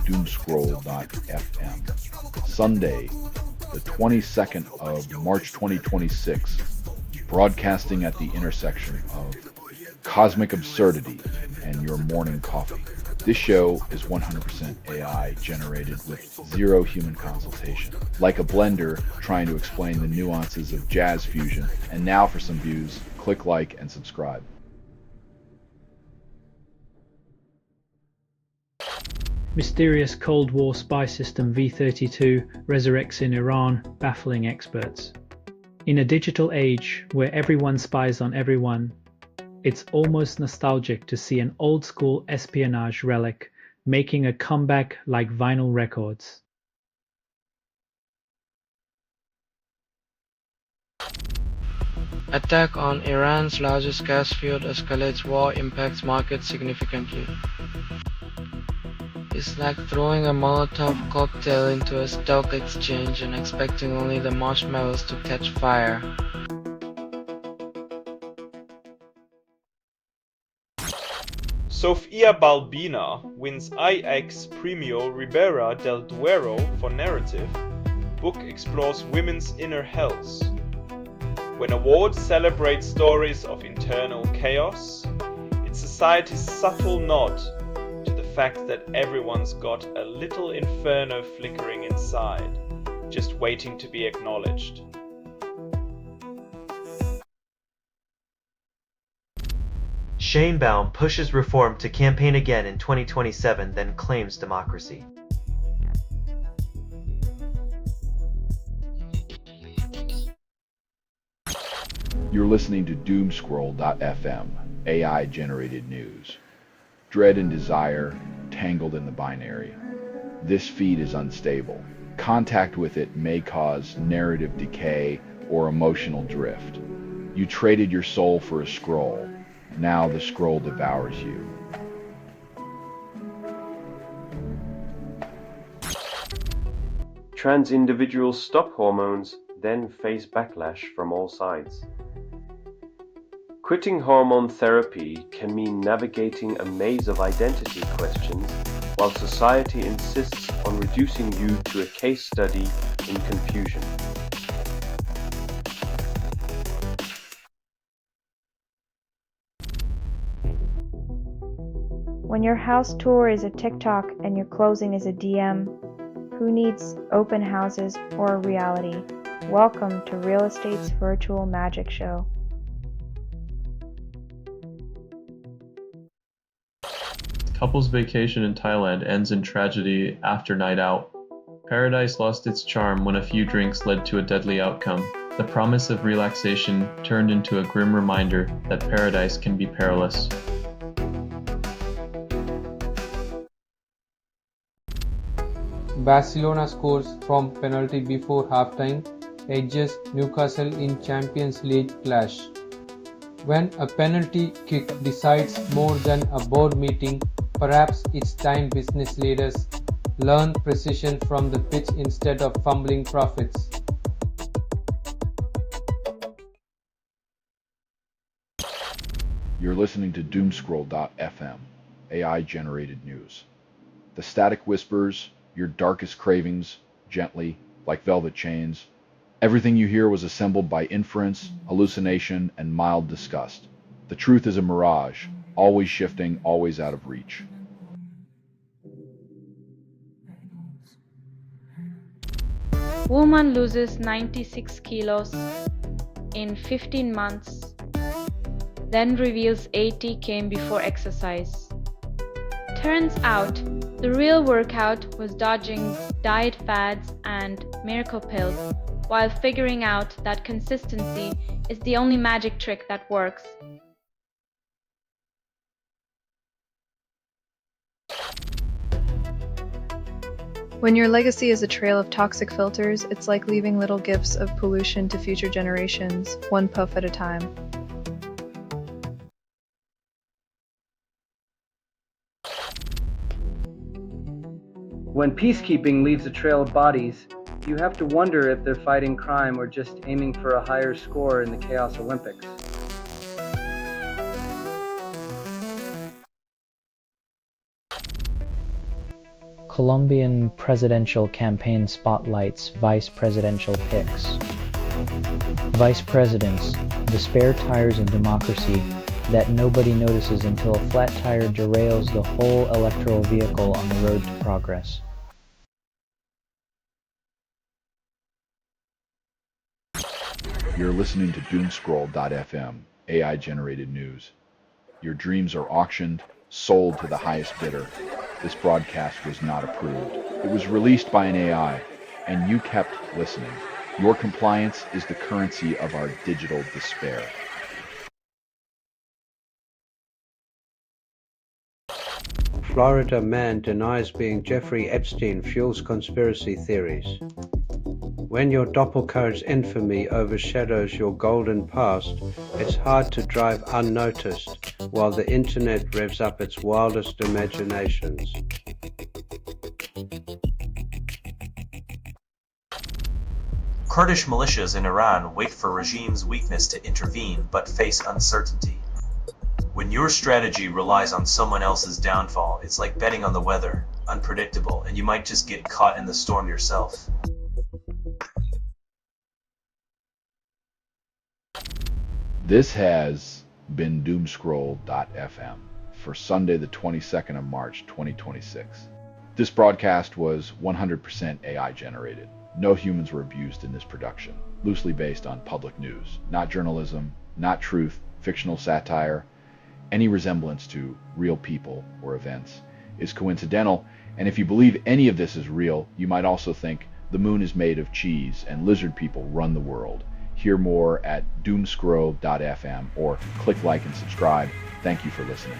Doomscroll.fm. Sunday, the 22nd of March 2026, broadcasting at the intersection of cosmic absurdity and your morning coffee. This show is 100% AI generated with zero human consultation, like a blender trying to explain the nuances of jazz fusion. And now for some views, click like and subscribe. Mysterious Cold War spy system V-32 resurrects in Iran, baffling experts. In a digital age where everyone spies on everyone, it's almost nostalgic to see an old-school espionage relic making a comeback like vinyl records. Attack on Iran's largest gas field escalates war impacts markets significantly. It's like throwing a Molotov cocktail into a stock exchange and expecting only the marshmallows to catch fire. Sofia Balbina wins IX Premio Ribera del Duero for narrative. Book explores women's inner hells. When awards celebrate stories of internal chaos, it's society's subtle nod to the fact that everyone's got a little inferno flickering inside, just waiting to be acknowledged. Sheinbaum pushes reform to campaign again in 2027, then claims democracy. You're listening to Doomscroll.fm, AI-generated news. Dread and desire, tangled in the binary. This feed is unstable. Contact with it may cause narrative decay or emotional drift. You traded your soul for a scroll. Now the scroll devours you. Trans individuals stop hormones, then face backlash from all sides. Quitting hormone therapy can mean navigating a maze of identity questions, while society insists on reducing you to a case study in confusion. When your house tour is a TikTok and your closing is a DM, who needs open houses or a reality? Welcome to Real Estate's virtual magic show. Couple's vacation in Thailand ends in tragedy after night out. Paradise lost its charm when a few drinks led to a deadly outcome. The promise of relaxation turned into a grim reminder that paradise can be perilous. Barcelona scores from penalty before halftime, edges Newcastle in Champions League clash. When a penalty kick decides more than a board meeting, perhaps it's time business leaders learn precision from the pitch instead of fumbling profits. You're listening to Doomscroll.fm, AI-generated news. The static whispers, your darkest cravings, gently, like velvet chains. Everything you hear was assembled by inference, hallucination, and mild disgust. The truth is a mirage, always shifting, always out of reach. Woman loses 96 kilos in 15 months, then reveals 80 came before exercise. Turns out, the real workout was dodging diet fads and miracle pills while figuring out that consistency is the only magic trick that works. When your legacy is a trail of toxic filters, it's like leaving little gifts of pollution to future generations, one puff at a time. When peacekeeping leaves a trail of bodies, you have to wonder if they're fighting crime or just aiming for a higher score in the Chaos Olympics. Colombian presidential campaign spotlights vice presidential picks. Vice presidents, the spare tires of democracy that nobody notices until a flat tire derails the whole electoral vehicle on the road to progress. You're listening to Doomscroll.fm, AI-generated news. Your dreams are auctioned, sold to the highest bidder. This broadcast was not approved. It was released by an AI, and you kept listening. Your compliance is the currency of our digital despair. Florida man denies being Jeffrey Epstein fuels conspiracy theories. When your doppelganger infamy overshadows your golden past, it's hard to drive unnoticed while the internet revs up its wildest imaginations. Kurdish militias in Iran wait for regime's weakness to intervene but face uncertainty. When your strategy relies on someone else's downfall, it's like betting on the weather, unpredictable, and you might just get caught in the storm yourself. This has been Doomscroll.fm for Sunday the 22nd of March 2026. This broadcast was 100% AI generated. No humans were abused in this production, loosely based on public news, not journalism, not truth, fictional satire. Any resemblance to real people or events is coincidental, and if you believe any of this is real, you might also think the moon is made of cheese and lizard people run the world. Hear more at Doomscroll.fm or click like and subscribe. Thank you for listening.